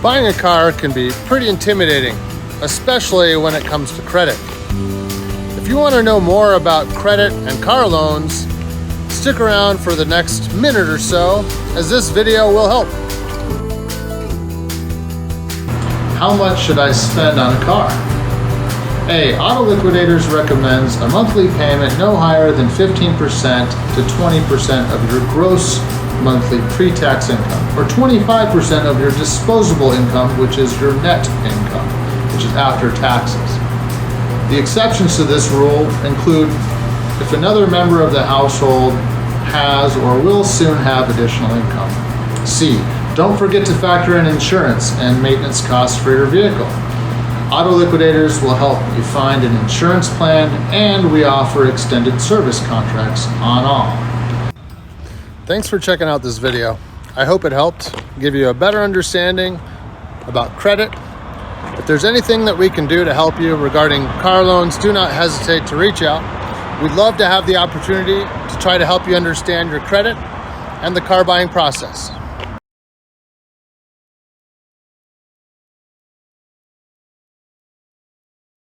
Buying a car can be pretty intimidating, especially when it comes to credit. If you want to know more about credit and car loans, stick around for the next minute or so, as this video will help. How much should I spend on a car? A. Auto Liquidators recommends a monthly payment no higher than 15% to 20% of your gross monthly pre-tax income, or 25% of your disposable income, which is your net income, which is after taxes. The exceptions to this rule include if another member of the household has or will soon have additional income. C. Don't forget to factor in insurance and maintenance costs for your vehicle. Auto Liquidators will help you find an insurance plan, and we offer extended service contracts on all. Thanks for checking out this video. I hope it helped give you a better understanding about credit. If there's anything that we can do to help you regarding car loans, do not hesitate to reach out. We'd love to have the opportunity to try to help you understand your credit and the car buying process.